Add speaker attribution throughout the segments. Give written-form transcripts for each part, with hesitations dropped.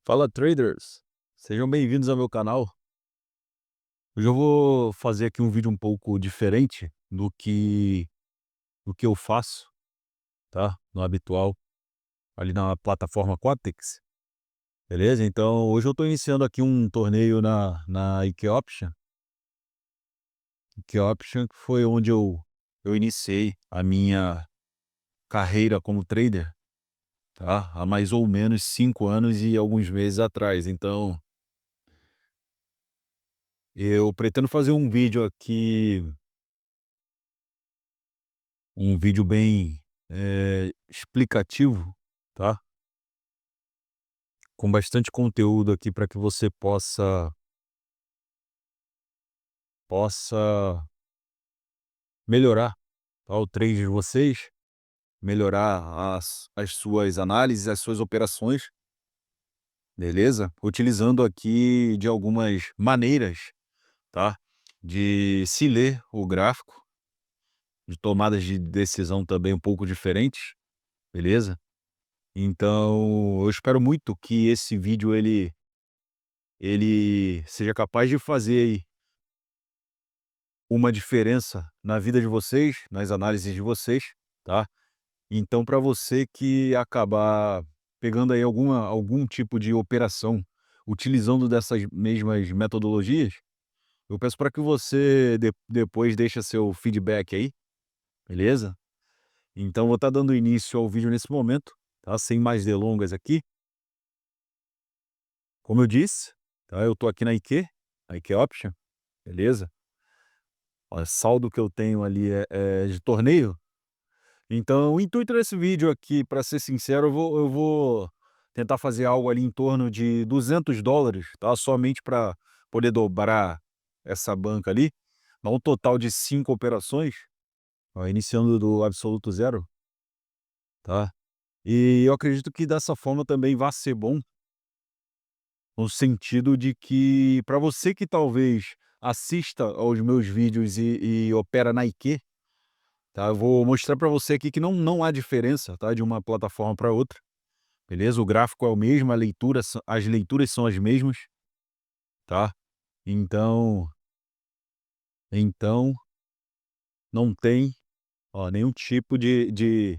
Speaker 1: Fala traders, sejam bem-vindos ao meu canal. Hoje eu vou fazer aqui um vídeo um pouco diferente do que eu faço, tá? No habitual, ali na plataforma Quatex, beleza? Então hoje eu estou iniciando aqui um torneio na IK Option, que foi onde eu iniciei a minha carreira como trader, tá? Há mais ou menos 5 anos e alguns meses atrás. Então eu pretendo fazer um vídeo aqui. Um vídeo bem, explicativo, tá, com bastante conteúdo aqui para que você possa melhorar, tá, o trade de vocês, melhorar as suas análises, as suas operações, beleza? Utilizando aqui de algumas maneiras, tá, de se ler o gráfico, de tomadas de decisão também um pouco diferentes, beleza? Então eu espero muito que esse vídeo ele seja capaz de fazer aí uma diferença na vida de vocês, nas análises de vocês, tá? Então, para você que acabar pegando aí algum tipo de operação utilizando dessas mesmas metodologias, eu peço para que você depois deixe seu feedback aí, beleza? Então, vou estar dando início ao vídeo nesse momento, tá? Sem mais delongas aqui. Como eu disse, tá? Eu tô aqui na IK Option, beleza? O saldo que eu tenho ali é de torneio. Então, o intuito desse vídeo aqui, para ser sincero, eu vou tentar fazer algo ali em torno de US$ 200, tá? Somente para poder dobrar essa banca ali. Dá um total de 5 operações, ó, iniciando do absoluto zero, tá? E eu acredito que dessa forma também vai ser bom, no sentido de que para você que talvez assista aos meus vídeos e opera na IQ, tá? Eu vou mostrar para você aqui que não há diferença, tá, de uma plataforma para outra, beleza? O gráfico é o mesmo, as leituras são as mesmas, tá? Então então não tem, ó, nenhum tipo de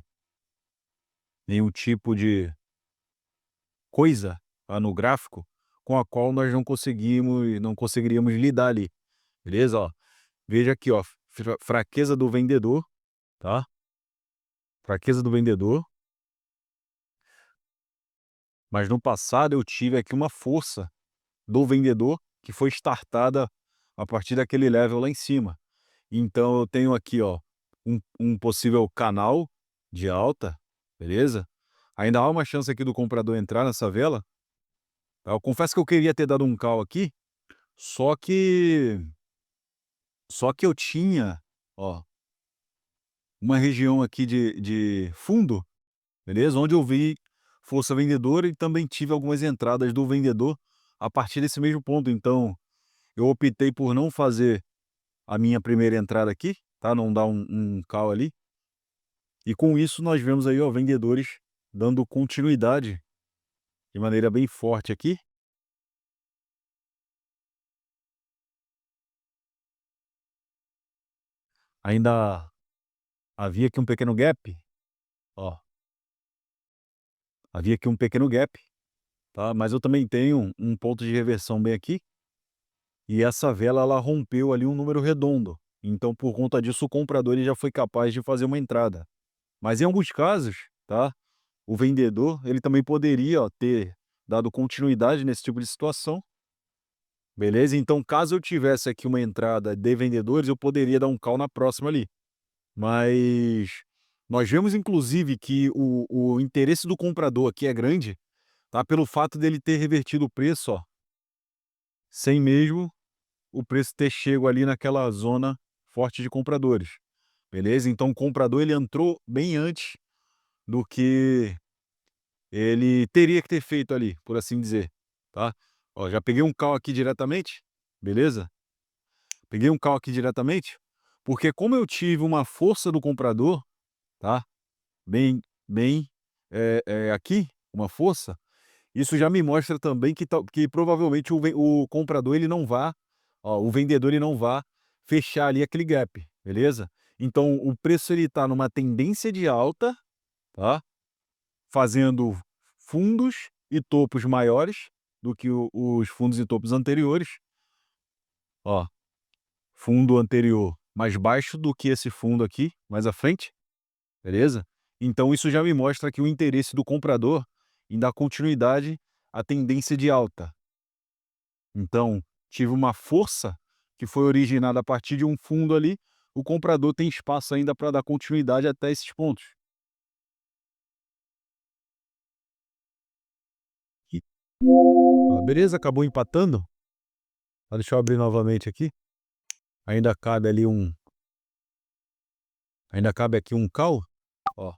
Speaker 1: coisa, tá, no gráfico com a qual nós não conseguiríamos lidar ali, beleza? Ó, veja aqui, ó, fraqueza do vendedor, tá? Fraqueza do vendedor, mas no passado eu tive aqui uma força do vendedor que foi startada a partir daquele level lá em cima. Então eu tenho aqui, ó, um possível canal de alta, beleza? Ainda há uma chance aqui do comprador entrar nessa vela, tá? Eu confesso que eu queria ter dado um call aqui, só que eu tinha, ó, uma região aqui de fundo, beleza? Onde eu vi força vendedora e também tive algumas entradas do vendedor a partir desse mesmo ponto. Então eu optei por não fazer a minha primeira entrada aqui, tá? Não dar um call ali. E com isso nós vemos aí, ó, vendedores dando continuidade de maneira bem forte aqui. Ainda havia aqui um pequeno gap, ó, havia aqui um pequeno gap, tá? Mas eu também tenho um ponto de reversão bem aqui, e essa vela ela rompeu ali um número redondo. Então, por conta disso, o comprador ele já foi capaz de fazer uma entrada. Mas em alguns casos, tá? O vendedor, ele também poderia, ó, ter dado continuidade nesse tipo de situação. Beleza? Então, caso eu tivesse aqui uma entrada de vendedores, eu poderia dar um call na próxima ali. Mas nós vemos inclusive que o interesse do comprador aqui é grande, tá? Pelo fato dele ter revertido o preço, ó, sem mesmo o preço ter chego ali naquela zona forte de compradores. Beleza? Então o comprador ele entrou bem antes do que ele teria que ter feito ali, por assim dizer, tá? Ó, já peguei um call aqui diretamente, beleza? Peguei um call aqui diretamente, porque como eu tive uma força do comprador, tá? Bem, aqui, uma força. Isso já me mostra também que provavelmente o comprador ele não vá, ó, o vendedor ele não vá fechar ali aquele gap, beleza? Então o preço ele está numa tendência de alta, tá? Fazendo fundos e topos maiores do que os fundos e topos anteriores. Ó, fundo anterior mais baixo do que esse fundo aqui, mais à frente, beleza? Então isso já me mostra que o interesse do comprador em dar continuidade à tendência de alta. Então, tive uma força que foi originada a partir de um fundo ali, o comprador tem espaço ainda para dar continuidade até esses pontos. E ó, beleza, acabou empatando. Deixa eu abrir novamente aqui. Ainda cabe ali ainda cabe aqui um call. Ó,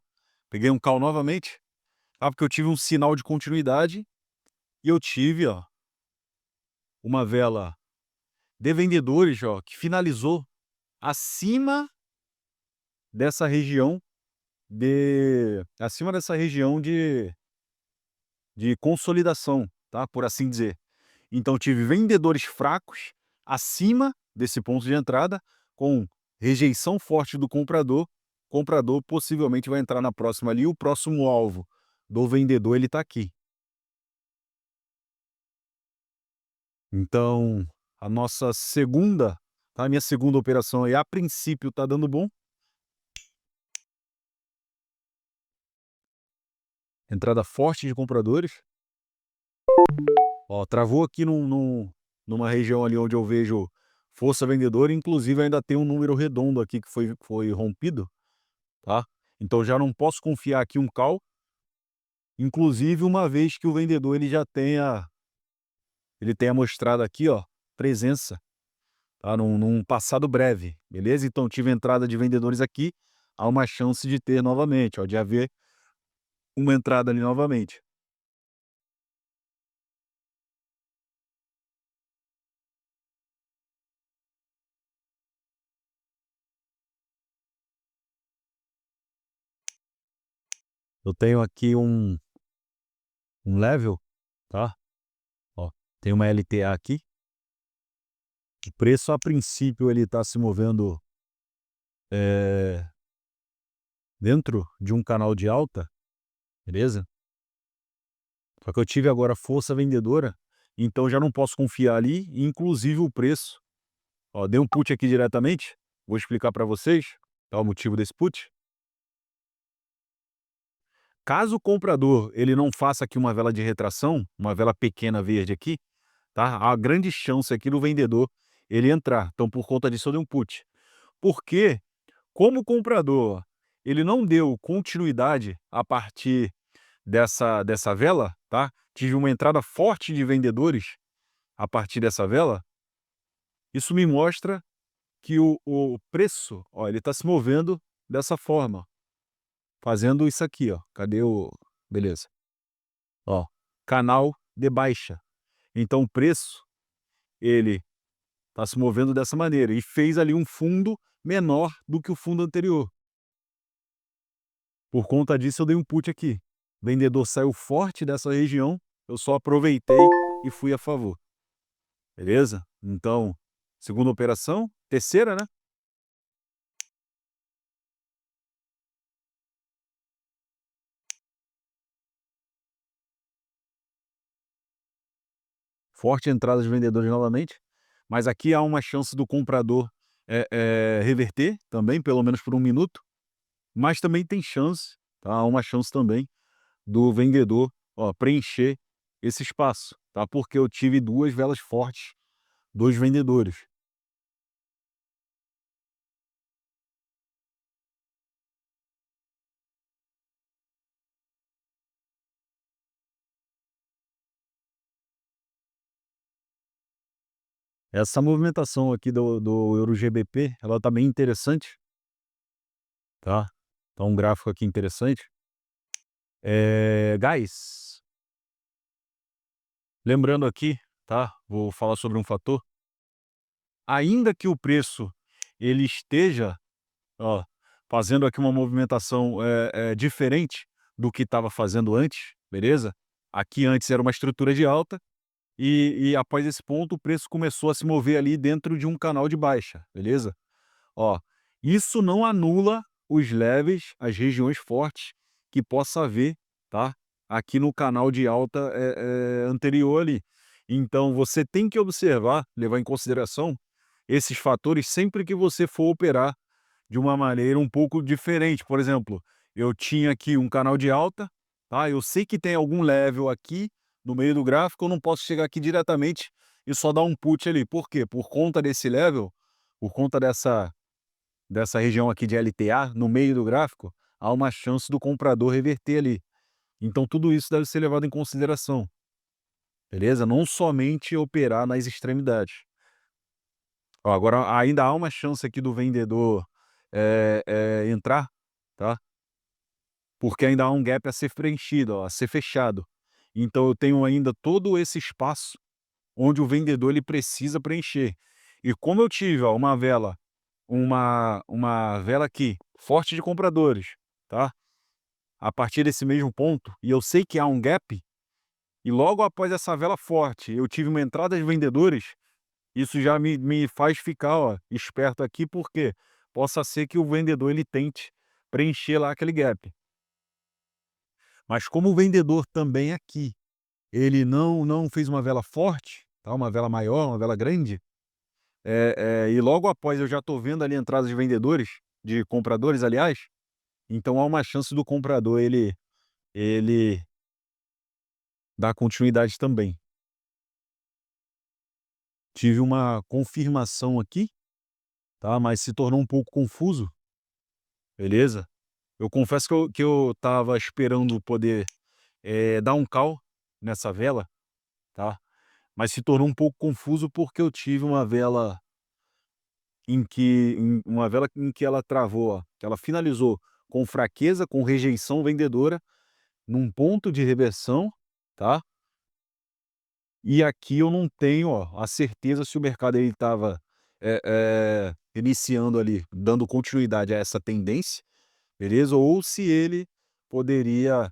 Speaker 1: peguei um call novamente, porque eu tive um sinal de continuidade e eu tive, ó, uma vela de vendedores, ó, que finalizou acima dessa região de consolidação, tá, por assim dizer. Então tive vendedores fracos acima desse ponto de entrada, com rejeição forte do comprador. O comprador possivelmente vai entrar na próxima ali, o próximo alvo do vendedor ele está aqui. Então, a nossa segunda, tá, a minha segunda operação aí, a princípio está dando bom. Entrada forte de compradores. Ó, travou aqui numa região ali onde eu vejo força vendedora, inclusive ainda tem um número redondo aqui que foi rompido, tá? Então já não posso confiar aqui um call, inclusive uma vez que o vendedor ele tenha mostrado aqui, ó, presença, tá? Num passado breve, beleza? Então tive entrada de vendedores aqui, há uma chance de ter novamente, ó, de haver uma entrada ali novamente. Eu tenho aqui um level, tá? Ó, tem uma LTA aqui. O preço, a princípio, ele está se movendo eh, dentro de um canal de alta, beleza? Só que eu tive agora força vendedora, então já não posso confiar ali, inclusive o preço. Ó, dei um put aqui diretamente, vou explicar para vocês, tá, o motivo desse put. Caso o comprador ele não faça aqui uma vela de retração, uma vela pequena verde aqui, tá? Há grande chance aqui do vendedor ele entrar. Então, por conta disso, eu dei um put. Porque, como o comprador ele não deu continuidade a partir dessa vela, tá? Tive uma entrada forte de vendedores a partir dessa vela. Isso me mostra que o preço, ó, ele está se movendo dessa forma, fazendo isso aqui, ó. Cadê o... Beleza. Ó, canal de baixa. Então o preço, ele está se movendo dessa maneira e fez ali um fundo menor do que o fundo anterior. Por conta disso, eu dei um put aqui. O vendedor saiu forte dessa região, eu só aproveitei e fui a favor. Beleza? Então, segunda operação, terceira, né? Forte entrada de vendedores novamente, mas aqui há uma chance do comprador reverter também, pelo menos por um minuto, mas também tem chance, tá? Há uma chance também do vendedor, ó, preencher esse espaço, tá? Porque eu tive duas velas fortes dos vendedores. Essa movimentação aqui do Euro GBP, ela tá bem interessante, tá? Tá um gráfico aqui interessante. Guys, lembrando aqui, tá? Vou falar sobre um fator. Ainda que o preço ele esteja, ó, fazendo aqui uma movimentação diferente do que estava fazendo antes, beleza? Aqui antes era uma estrutura de alta, e após esse ponto o preço começou a se mover ali dentro de um canal de baixa, beleza? Ó, isso não anula os levels, as regiões fortes que possa haver, tá? Aqui no canal de alta anterior ali. Então você tem que observar, levar em consideração esses fatores sempre que você for operar de uma maneira um pouco diferente. Por exemplo, eu tinha aqui um canal de alta, tá? Eu sei que tem algum level aqui no meio do gráfico, eu não posso chegar aqui diretamente e só dar um put ali. Por quê? Por conta desse level, por conta dessa região aqui de LTA, no meio do gráfico, há uma chance do comprador reverter ali. Então tudo isso deve ser levado em consideração, beleza? Não somente operar nas extremidades. Ó, agora ainda há uma chance aqui do vendedor entrar, tá? Porque ainda há um gap a ser preenchido, ó, a ser fechado. Então eu tenho ainda todo esse espaço onde o vendedor ele precisa preencher. E como eu tive, ó, uma vela aqui, forte de compradores, tá? A partir desse mesmo ponto, e eu sei que há um gap, e logo após essa vela forte, eu tive uma entrada de vendedores, isso já me faz ficar, ó, esperto aqui, porque possa ser que o vendedor ele tente preencher lá aquele gap. Mas como o vendedor também aqui, ele não fez uma vela forte, tá, uma vela maior, uma vela grande, e logo após eu já estou vendo ali entradas de vendedores, de compradores aliás, então há uma chance do comprador ele dar continuidade também. Tive uma confirmação aqui, tá, mas se tornou um pouco confuso, beleza? Eu confesso que eu estava esperando poder, dar um call nessa vela, tá, mas se tornou um pouco confuso, porque eu tive uma vela em que ela travou, ó, que ela finalizou com fraqueza, com rejeição vendedora, num ponto de reversão, tá, e aqui eu não tenho, ó, a certeza se o mercado ele estava, iniciando ali, dando continuidade a essa tendência, beleza? Ou se ele poderia,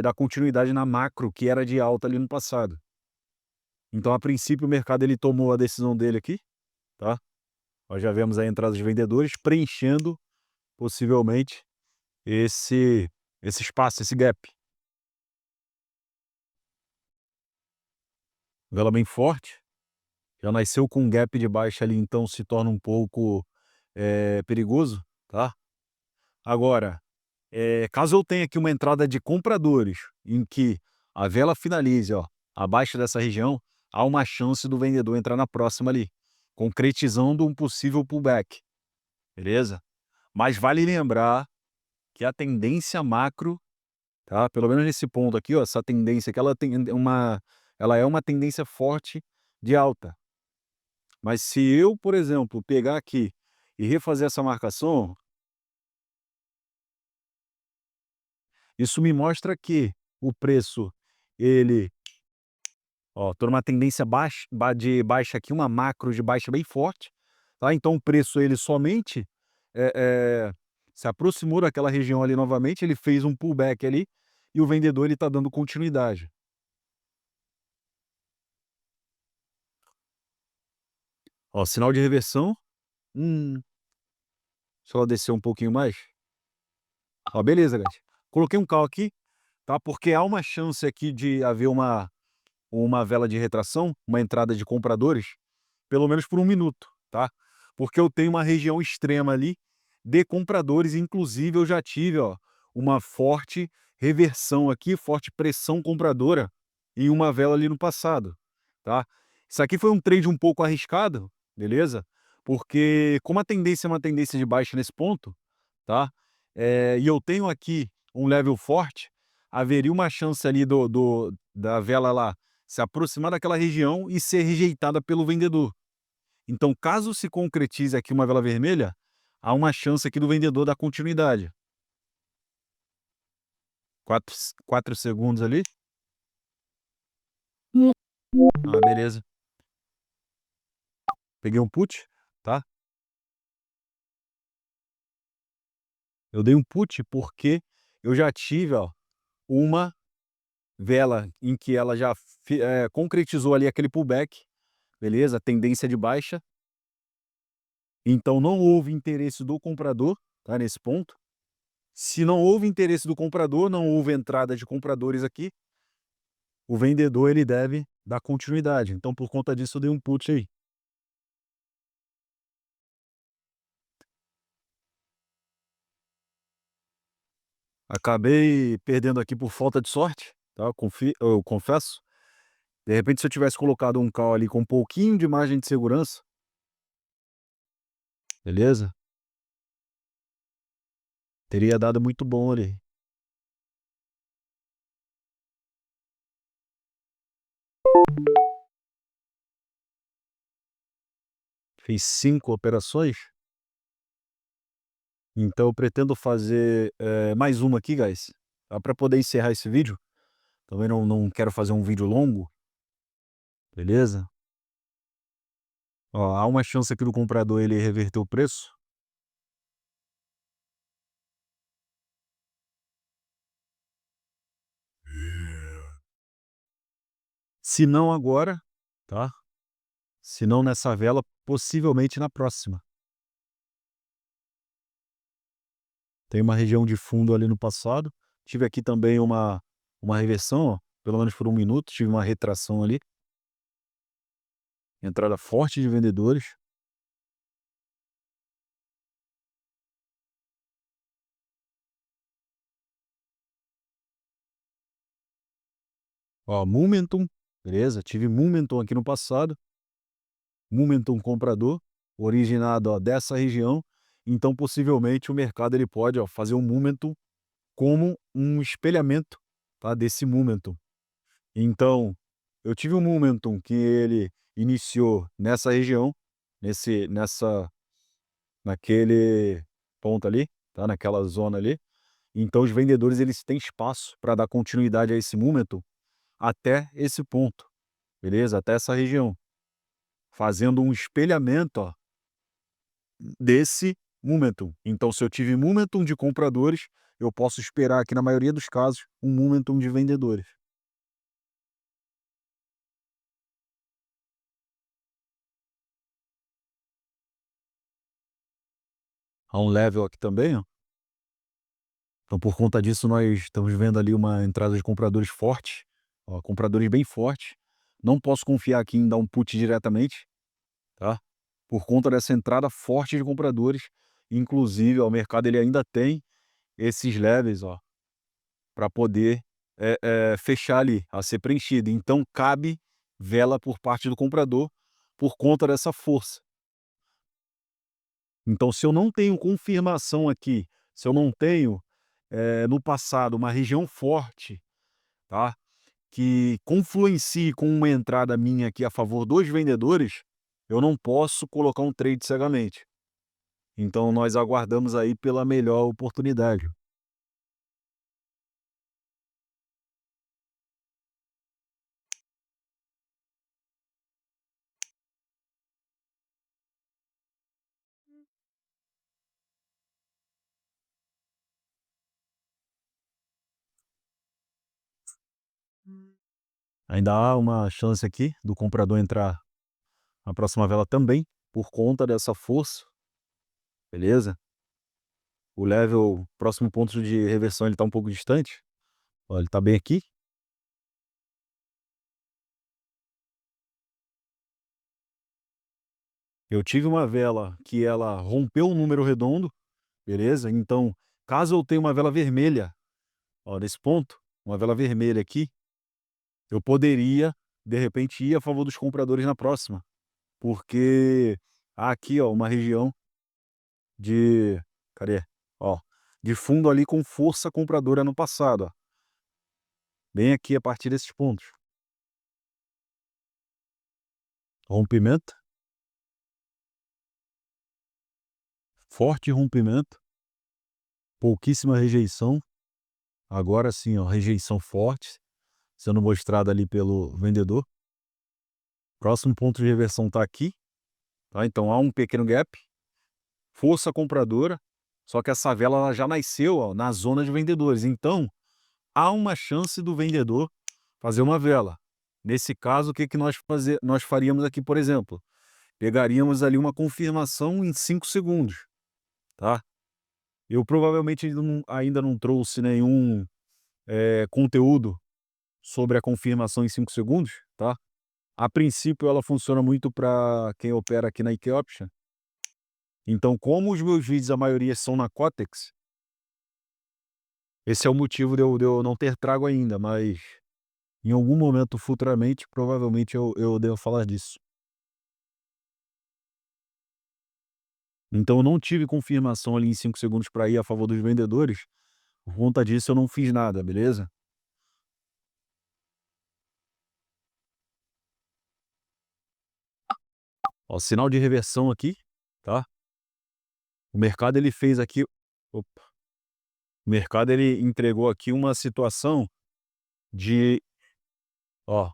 Speaker 1: dar continuidade na macro, que era de alta ali no passado. Então, a princípio, o mercado ele tomou a decisão dele aqui, tá? Nós já vemos a entrada de vendedores preenchendo, possivelmente, esse esse espaço, esse gap. Vela bem forte, já nasceu com um gap de baixa ali, então se torna um pouco, perigoso, tá? Agora, caso eu tenha aqui uma entrada de compradores, em que a vela finalize, ó, abaixo dessa região, há uma chance do vendedor entrar na próxima ali, concretizando um possível pullback, beleza? Mas vale lembrar que a tendência macro, tá, pelo menos nesse ponto aqui, ó, essa tendência que ela é uma tendência forte de alta. Mas se eu, por exemplo, pegar aqui e refazer essa marcação, isso me mostra que o preço ele, ó, tô numa tendência de baixa aqui, uma macro de baixa bem forte, tá? Então o preço ele somente, eh eh, se aproximou daquela região ali novamente, ele fez um pullback ali, e o vendedor ele tá dando continuidade. Ó, sinal de reversão, hum, só descer um pouquinho mais. Ó, beleza, guys. Coloquei um call aqui, tá? Porque há uma chance aqui de haver uma vela de retração, uma entrada de compradores, pelo menos por 1 minuto, tá? Porque eu tenho uma região extrema ali de compradores, inclusive eu já tive, ó, uma forte reversão aqui, forte pressão compradora em uma vela ali no passado, tá? Isso aqui foi um trade um pouco arriscado, beleza? Porque como a tendência é uma tendência de baixa nesse ponto, tá? E eu tenho aqui um level forte, haveria uma chance ali da vela lá se aproximar daquela região e ser rejeitada pelo vendedor. Então, caso se concretize aqui uma vela vermelha, há uma chance aqui do vendedor dar continuidade. 4 segundos ali. Ah, beleza. Peguei um put, tá? Eu dei um put porque eu já tive, ó, uma vela em que ela já concretizou ali aquele pullback, beleza? Tendência de baixa. Então não houve interesse do comprador, tá, nesse ponto. Se não houve interesse do comprador, não houve entrada de compradores aqui, o vendedor ele deve dar continuidade. Então por conta disso eu dei um put aí. Acabei perdendo aqui por falta de sorte, tá, eu confesso. De repente se eu tivesse colocado um call ali com um pouquinho de margem de segurança, beleza? Teria dado muito bom ali. Fiz 5 operações, então eu pretendo fazer, mais uma aqui, guys, tá, pra poder encerrar esse vídeo. Também não quero fazer um vídeo longo, beleza? Ó, há uma chance aqui do comprador ele reverter o preço. Se não agora, tá? Se não nessa vela, possivelmente na próxima. Tem uma região de fundo ali no passado. Tive aqui também uma reversão, ó, pelo menos por 1 minuto, tive uma retração ali. Entrada forte de vendedores. Ó, momentum, beleza? Tive momentum aqui no passado. Momentum comprador, originado, ó, dessa região. Então, possivelmente, o mercado ele pode, ó, fazer um momentum como um espelhamento, tá, desse momentum. Então, eu tive um momentum que ele iniciou nessa região, naquele ponto ali, tá, naquela zona ali. Então os vendedores eles têm espaço para dar continuidade a esse momentum até esse ponto, beleza? Até essa região, fazendo um espelhamento, ó, desse momentum. Então se eu tive momentum de compradores, eu posso esperar aqui na maioria dos casos um momentum de vendedores. Há um level aqui também, ó. Então por conta disso nós estamos vendo ali uma entrada de compradores forte, ó, compradores bem fortes. Não posso confiar aqui em dar um put diretamente, tá? Por conta dessa entrada forte de compradores, inclusive, ó, o mercado ele ainda tem esses levels, ó, para poder, fechar ali, a ser preenchido. Então cabe vela por parte do comprador, por conta dessa força. Então se eu não tenho confirmação aqui, se eu não tenho, no passado uma região forte, tá, que confluencie com uma entrada minha aqui a favor dos vendedores, eu não posso colocar um trade cegamente. Então nós aguardamos aí pela melhor oportunidade. Ainda há uma chance aqui do comprador entrar na próxima vela também, por conta dessa força, beleza? O level, próximo ponto de reversão, ele está um pouco distante. Ó, ele está bem aqui. Eu tive uma vela que ela rompeu um número redondo, beleza? Então, caso eu tenha uma vela vermelha, ó, nesse ponto, uma vela vermelha aqui, eu poderia, de repente, ir a favor dos compradores na próxima, porque há aqui, ó, uma região de, cadê? Ó, de fundo ali com força compradora no passado, ó. Bem aqui a partir desses pontos. Rompimento, forte rompimento, pouquíssima rejeição. Agora sim, ó, rejeição forte, sendo mostrada ali pelo vendedor. Próximo ponto de reversão está aqui, tá? Então há um pequeno gap, força compradora, só que essa vela ela já nasceu, ó, na zona de vendedores. Então, há uma chance do vendedor fazer uma vela. Nesse caso, o que que nós faríamos aqui, por exemplo? Pegaríamos ali uma confirmação em 5 segundos, tá. Eu provavelmente ainda não trouxe nenhum, conteúdo sobre a confirmação em 5 segundos, tá. A princípio ela funciona muito para quem opera aqui na IKEOption, então como os meus vídeos a maioria são na Cotex, esse é o motivo de eu não ter trago ainda, mas em algum momento futuramente, provavelmente eu devo falar disso. Então eu não tive confirmação ali em 5 segundos para ir a favor dos vendedores, por conta disso eu não fiz nada, beleza? Ó, sinal de reversão aqui, tá? O mercado ele fez aqui opa, o mercado ele entregou aqui uma situação de, ó,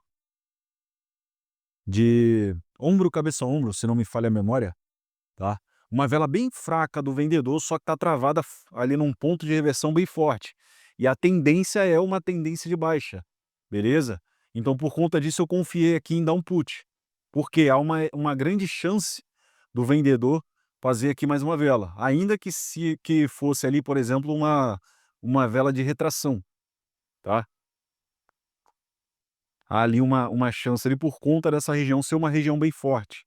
Speaker 1: de ombro, cabeça, ombro, se não me falha a memória, tá? Uma vela bem fraca do vendedor, só que tá travada ali num ponto de reversão bem forte. E a tendência é uma tendência de baixa, beleza? Então por conta disso eu confiei aqui em dar um put, porque há uma grande chance do vendedor fazer aqui mais uma vela, ainda que fosse ali, por exemplo, uma vela de retração, tá? Há ali uma chance ali por conta dessa região ser uma região bem forte.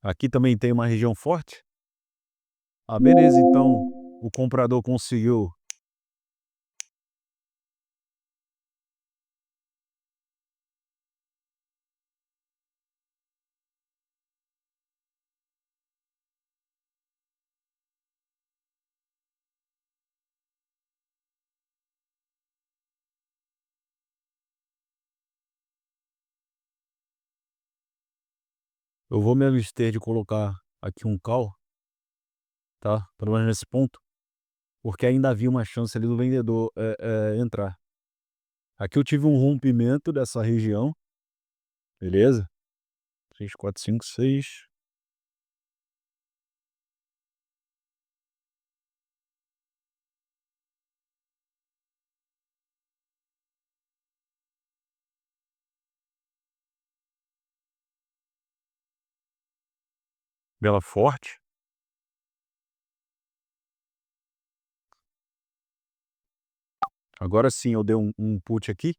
Speaker 1: Aqui também tem uma região forte. Ah, beleza, então o comprador conseguiu. Eu vou me abster de colocar aqui um call, tá? Pelo menos nesse ponto, porque ainda havia uma chance ali do vendedor entrar. Aqui eu tive um rompimento dessa região, beleza? 3, 4, 5, 6. Bela forte. Agora sim eu dei um put aqui,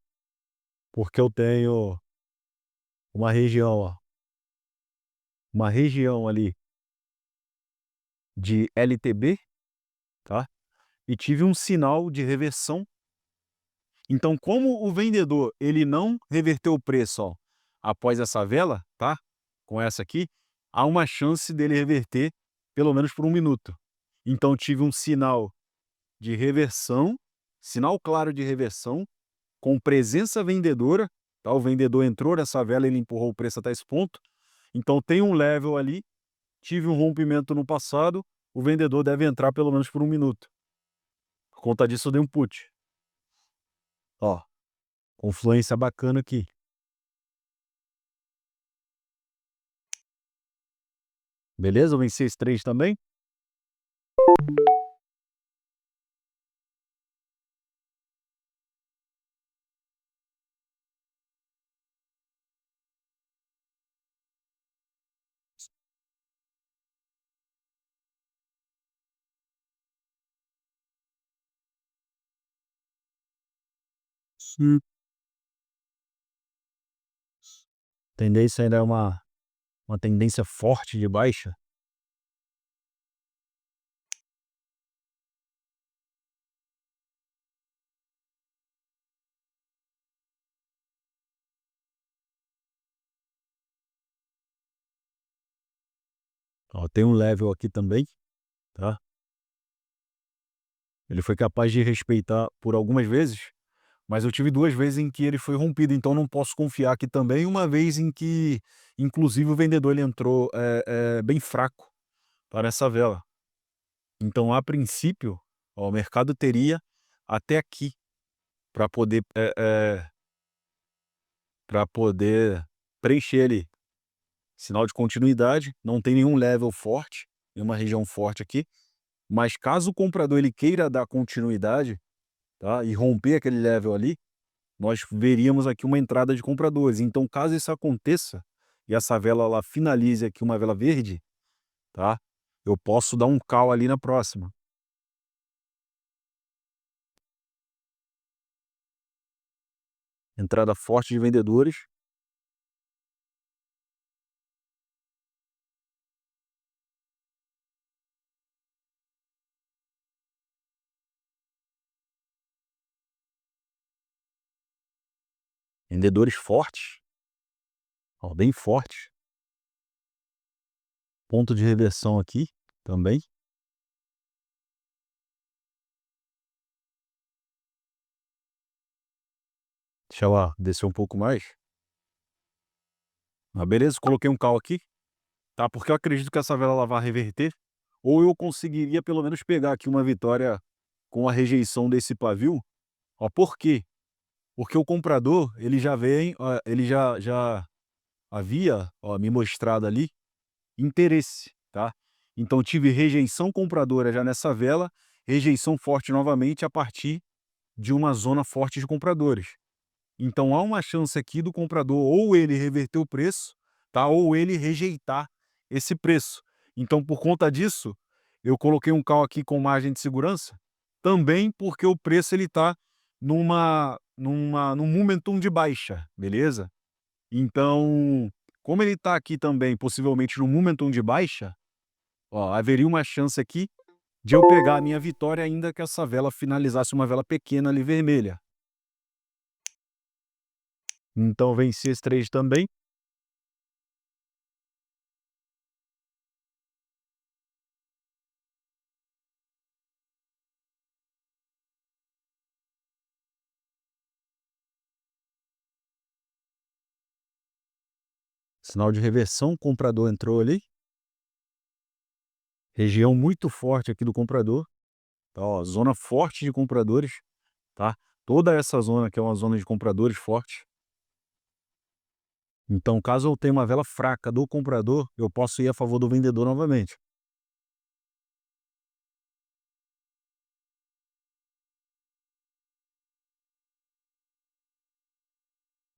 Speaker 1: porque eu tenho uma região, ó, uma região ali de LTB, tá? E tive um sinal de reversão. Então, como o vendedor ele não reverteu o preço, ó, após essa vela, tá? Com essa aqui, há uma chance dele reverter pelo menos por 1 minuto. Então, tive um sinal de reversão, sinal claro de reversão, com presença vendedora, tá? O vendedor entrou nessa vela, ele empurrou o preço até esse ponto. Então, tem um level ali, tive um rompimento no passado, o vendedor deve entrar pelo menos por 1 minuto. Por conta disso, eu dei um put. Ó, confluência bacana aqui. Beleza? Eu venci esse 3 também. Sim. Tendência ainda é uma tendência forte de baixa. Ó, tem um level aqui também, tá? Ele foi capaz de respeitar por algumas vezes, mas eu tive 2 vezes em que ele foi rompido, então não posso confiar aqui também. Uma vez em que, inclusive, o vendedor ele entrou, bem fraco para essa vela. Então, a princípio, ó, o mercado teria até aqui para poder, pra poder preencher ali. Sinal de continuidade, não tem nenhum level forte, nenhuma região forte aqui, mas caso o comprador ele queira dar continuidade, tá, e romper aquele level ali, nós veríamos aqui uma entrada de compradores. Então, caso isso aconteça e essa vela ela finalize aqui uma vela verde, tá, eu posso dar um call ali na próxima. Entrada forte de vendedores, vendedores fortes, ó, bem fortes. Ponto de reversão aqui também. Deixa eu descer um pouco mais. Ah, beleza, coloquei um call aqui, tá? Porque eu acredito que essa vela ela vai reverter, ou eu conseguiria pelo menos pegar aqui uma vitória com a rejeição desse pavio. Ó, por quê? Porque o comprador, ele já vem, ele já havia, ó, me mostrado ali interesse, tá? Então tive rejeição compradora já nessa vela, rejeição forte novamente a partir de uma zona forte de compradores. Então há uma chance aqui do comprador ou ele reverter o preço, tá? Ou ele rejeitar esse preço. Então, por conta disso, eu coloquei um call aqui com margem de segurança, também porque o preço ele está num momentum de baixa, beleza? Então, como ele está aqui também, possivelmente num momentum de baixa, ó, haveria uma chance aqui de eu pegar a minha vitória ainda que essa vela finalizasse uma vela pequena ali vermelha. Então venci esse trade também. Sinal de reversão, o comprador entrou ali. Região muito forte aqui do comprador. Tá, ó, zona forte de compradores, tá? Toda essa zona aqui é uma zona de compradores forte. Então, caso eu tenha uma vela fraca do comprador, eu posso ir a favor do vendedor novamente.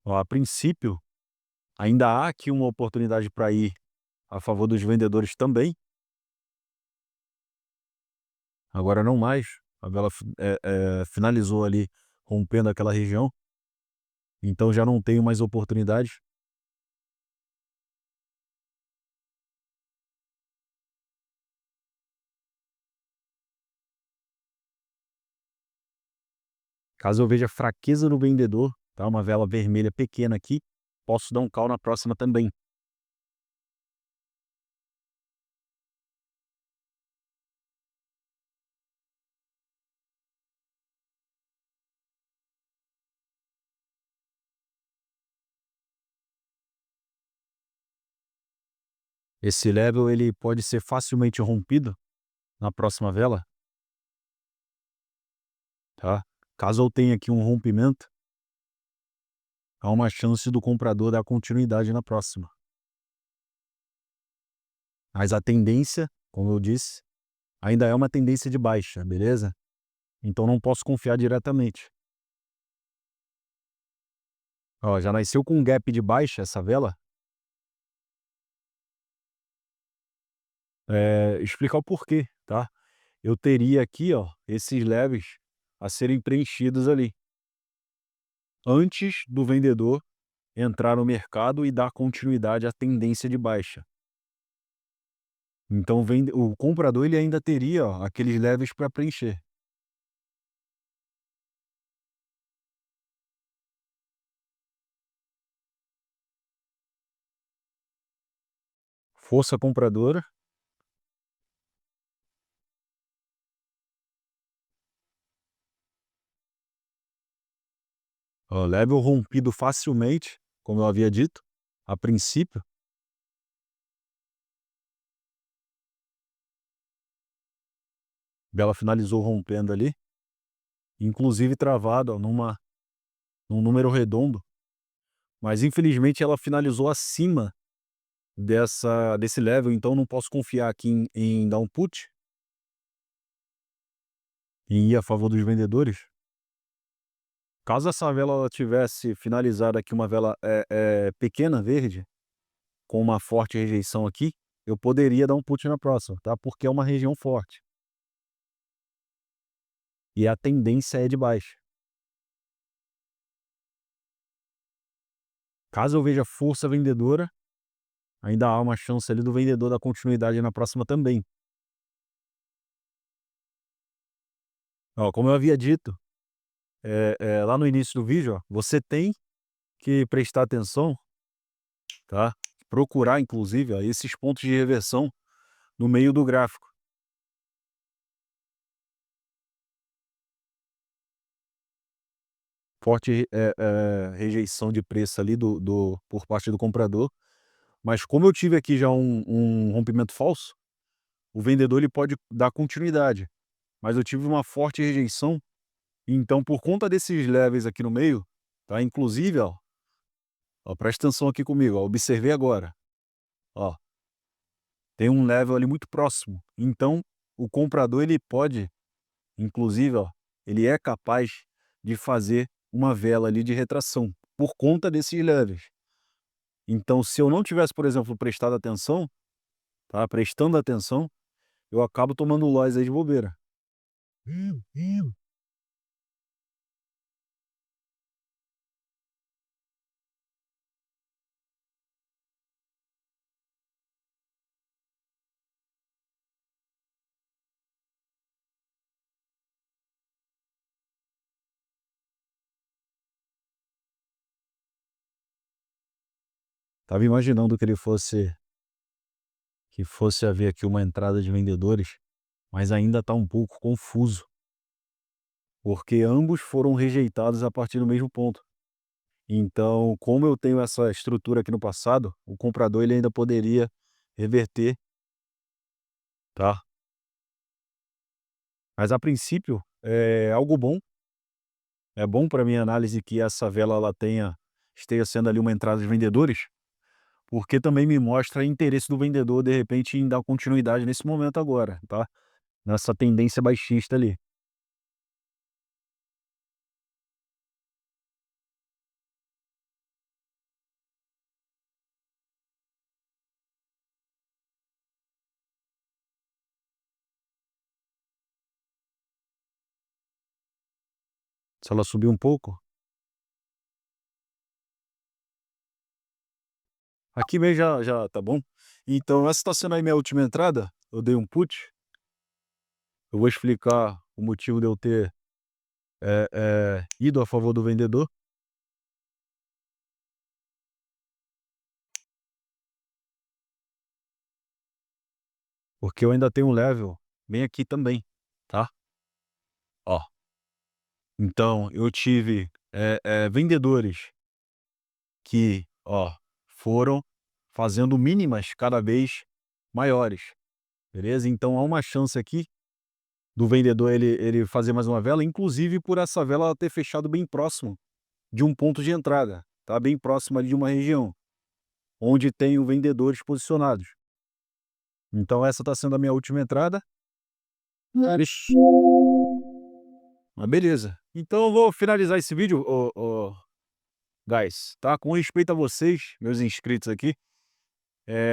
Speaker 1: Ó, a princípio, ainda há aqui uma oportunidade para ir a favor dos vendedores também. Agora não mais. A vela finalizou ali, rompendo aquela região. Então já não tenho mais oportunidades. Caso eu veja fraqueza no vendedor, tá? Uma vela vermelha pequena aqui, posso dar um call na próxima também. Esse level ele pode ser facilmente rompido na próxima vela, tá? Caso eu tenha aqui um rompimento, há uma chance do comprador dar continuidade na próxima. Mas a tendência, como eu disse, ainda é uma tendência de baixa, beleza? Então não posso confiar diretamente. Ó, já nasceu com um gap de baixa essa vela. Explicar o porquê, tá? Eu teria aqui, ó, esses levels a serem preenchidos ali, antes do vendedor entrar no mercado e dar continuidade à tendência de baixa. Então o comprador ele ainda teria, ó, aqueles levels para preencher. Força compradora, ó, level rompido facilmente, como eu havia dito, a princípio. Bela finalizou rompendo ali, inclusive travado, ó, num número redondo, mas infelizmente ela finalizou acima desse level, então não posso confiar aqui em dar um put, em ir a favor dos vendedores. Caso essa vela ela tivesse finalizado aqui uma vela, pequena verde, com uma forte rejeição aqui, eu poderia dar um put na próxima, tá, porque é uma região forte, e a tendência é de baixa. Caso eu veja força vendedora, ainda há uma chance ali do vendedor dar continuidade na próxima também. Ó, como eu havia dito, lá no início do vídeo, ó, você tem que prestar atenção, tá, procurar inclusive, ó, esses pontos de reversão no meio do gráfico. Forte, rejeição de preço ali por parte do comprador, mas como eu tive aqui já um rompimento falso, o vendedor ele pode dar continuidade, mas eu tive uma forte rejeição, então por conta desses levels aqui no meio, tá, inclusive, ó, presta atenção aqui comigo, ó, observei agora, ó, tem um level ali muito próximo, então o comprador ele pode, inclusive, ó, ele é capaz de fazer uma vela ali de retração, por conta desses levels. Então se eu não tivesse, por exemplo, prestado atenção, tá, prestando atenção, eu acabo tomando loss aí de bobeira. Hum. Estava imaginando que fosse haver aqui uma entrada de vendedores, mas ainda está um pouco confuso, porque ambos foram rejeitados a partir do mesmo ponto. Então, como eu tenho essa estrutura aqui no passado, o comprador ele ainda poderia reverter, tá? Mas a princípio é algo bom, é bom para minha análise que essa vela ela esteja sendo ali uma entrada de vendedores, porque também me mostra interesse do vendedor de repente em dar continuidade nesse momento agora, tá? Nessa tendência baixista ali. Se ela subir um pouco, aqui mesmo já tá bom. Então essa está sendo aí minha última entrada, eu dei um put, eu vou explicar o motivo de eu ter, ido a favor do vendedor, porque eu ainda tenho um level bem aqui também, tá? Ó, então eu tive, vendedores que, ó, foram fazendo mínimas cada vez maiores, beleza? Então há uma chance aqui do vendedor ele fazer mais uma vela, inclusive por essa vela ela ter fechado bem próximo de um ponto de entrada, tá, bem próximo ali de uma região, onde tem o vendedores posicionados. Então essa está sendo a minha última entrada. Ixi, mas beleza. Então eu vou finalizar esse vídeo, guys, tá, com respeito a vocês, meus inscritos aqui,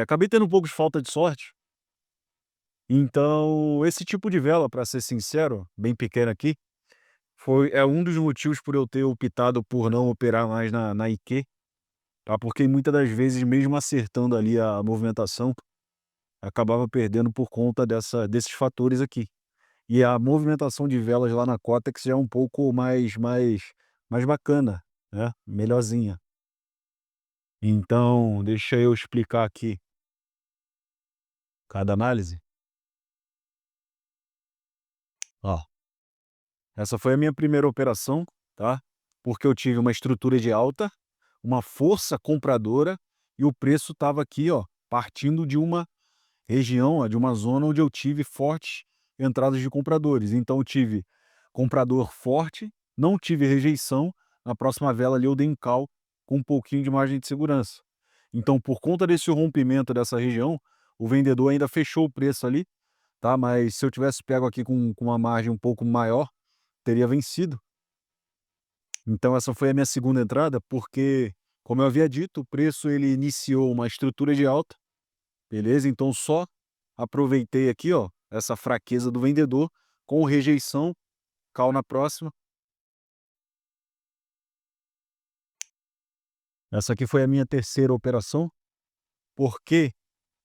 Speaker 1: acabei tendo um pouco de falta de sorte, então esse tipo de vela, para ser sincero, bem pequena aqui, é um dos motivos por eu ter optado por não operar mais na IQ, tá, porque muitas das vezes mesmo acertando ali a movimentação, acabava perdendo por conta desses fatores aqui. E a movimentação de velas lá na Kotex já é um pouco mais bacana, né, melhorzinha. Então, deixa eu explicar aqui cada análise. Ó, essa foi a minha primeira operação, tá, porque eu tive uma estrutura de alta, uma força compradora e o preço estava aqui, ó, partindo de uma região, ó, de uma zona onde eu tive fortes entradas de compradores. Então eu tive comprador forte, não tive rejeição, na próxima vela ali eu dei um call com um pouquinho de margem de segurança. Então, por conta desse rompimento dessa região, o vendedor ainda fechou o preço ali, tá, mas se eu tivesse pego aqui com uma margem um pouco maior, teria vencido. Então essa foi a minha segunda entrada, porque, como eu havia dito, o preço ele iniciou uma estrutura de alta, beleza? Então só aproveitei aqui, ó, essa fraqueza do vendedor com rejeição, call na próxima. Essa aqui foi a minha terceira operação, porque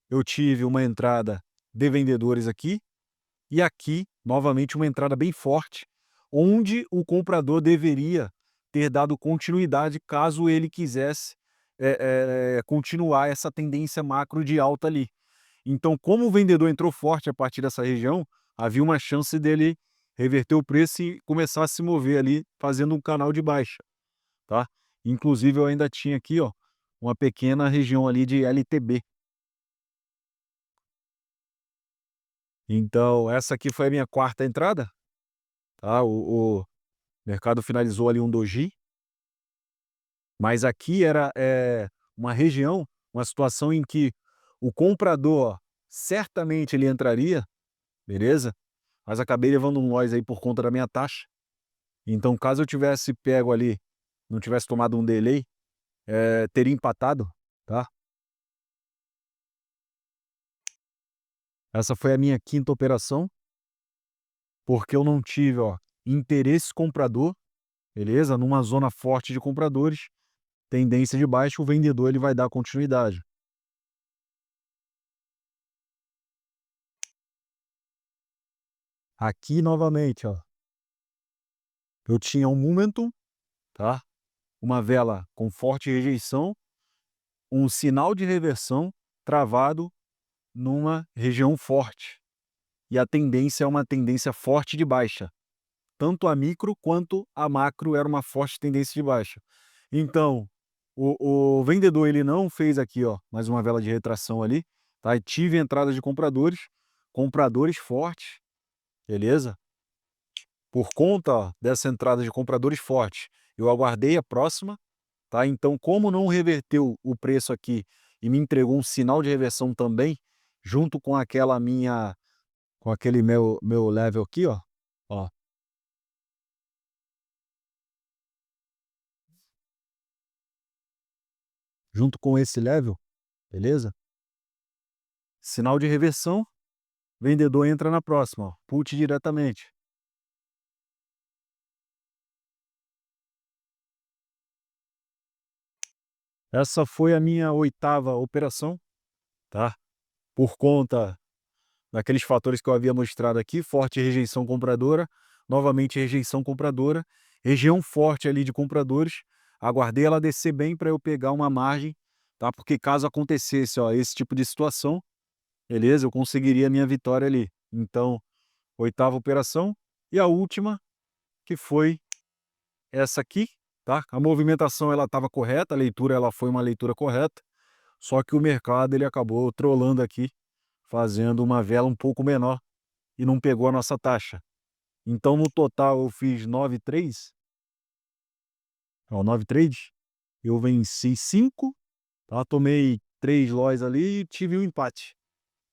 Speaker 1: eu tive uma entrada de vendedores aqui, e aqui, novamente, uma entrada bem forte, onde o comprador deveria ter dado continuidade caso ele quisesse continuar essa tendência macro de alta ali. Então, como o vendedor entrou forte a partir dessa região, havia uma chance dele reverter o preço e começar a se mover ali, fazendo um canal de baixa, tá? Inclusive, eu ainda tinha aqui, ó, uma pequena região ali de LTB. Então, essa aqui foi a minha quarta entrada, tá? O mercado finalizou ali um doji, mas aqui era, uma região, uma situação em que o comprador certamente ele entraria, beleza? Mas acabei levando um loss aí por conta da minha taxa. Então, caso eu tivesse pego ali, não tivesse tomado um delay, teria empatado, tá? Essa foi a minha quinta operação, porque eu não tive, ó, interesse comprador, beleza? Numa zona forte de compradores, tendência de baixa, o vendedor ele vai dar continuidade. Aqui novamente, ó, eu tinha um momentum, tá? Uma vela com forte rejeição, um sinal de reversão travado numa região forte. E a tendência é uma tendência forte de baixa. Tanto a micro quanto a macro era uma forte tendência de baixa. Então, o vendedor ele não fez aqui, ó, mais uma vela de retração ali, tá? E tive entrada de compradores, compradores fortes, beleza? Por conta dessa entrada de compradores fortes, eu aguardei a próxima, tá? Então, como não reverteu o preço aqui e me entregou um sinal de reversão também, junto com aquela minha, com aquele meu level aqui, ó, junto com esse level, beleza? Sinal de reversão, vendedor entra na próxima, ó, put diretamente. Essa foi a minha oitava operação, tá? Por conta daqueles fatores que eu havia mostrado aqui, forte rejeição compradora, novamente rejeição compradora, região forte ali de compradores, aguardei ela descer bem para eu pegar uma margem, tá? Porque caso acontecesse, ó, esse tipo de situação, beleza? Eu conseguiria a minha vitória ali. Então, oitava operação e a última, que foi essa aqui, tá? A movimentação ela estava correta, a leitura ela foi uma leitura correta, só que o mercado ele acabou trolando aqui, fazendo uma vela um pouco menor e não pegou a nossa taxa. Então no total eu fiz 9 trades, ó, 9 trades, eu venci 5, tá? Tomei 3 loss ali e tive um empate,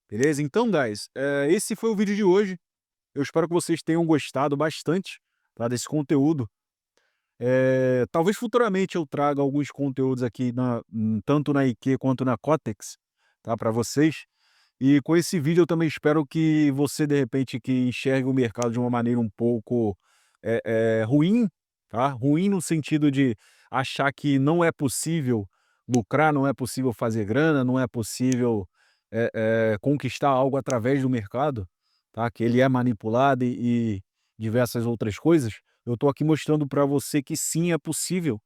Speaker 1: beleza? Então, guys, esse foi o vídeo de hoje. Eu espero que vocês tenham gostado bastante, tá, desse conteúdo. Talvez futuramente eu traga alguns conteúdos aqui tanto na IQ quanto na Cotex, tá, para vocês. E com esse vídeo eu também espero que você, de repente, que enxergue o mercado de uma maneira um pouco ruim, tá? Ruim no sentido de achar que não é possível lucrar, não é possível fazer grana, não é possível conquistar algo através do mercado, tá? Que ele é manipulado e diversas outras coisas. Eu estou aqui mostrando para você que sim, é possível,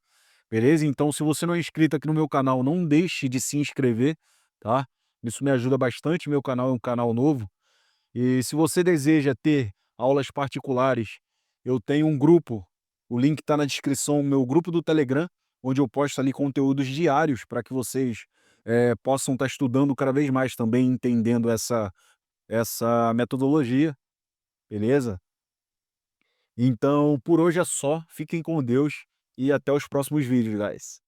Speaker 1: beleza? Então, se você não é inscrito aqui no meu canal, não deixe de se inscrever, tá? Isso me ajuda bastante, meu canal é um canal novo. E se você deseja ter aulas particulares, eu tenho um grupo, o link está na descrição, meu grupo do Telegram, onde eu posto ali conteúdos diários para que vocês possam estar estudando cada vez mais também, entendendo essa metodologia, beleza? Então, por hoje é só. Fiquem com Deus e até os próximos vídeos, guys.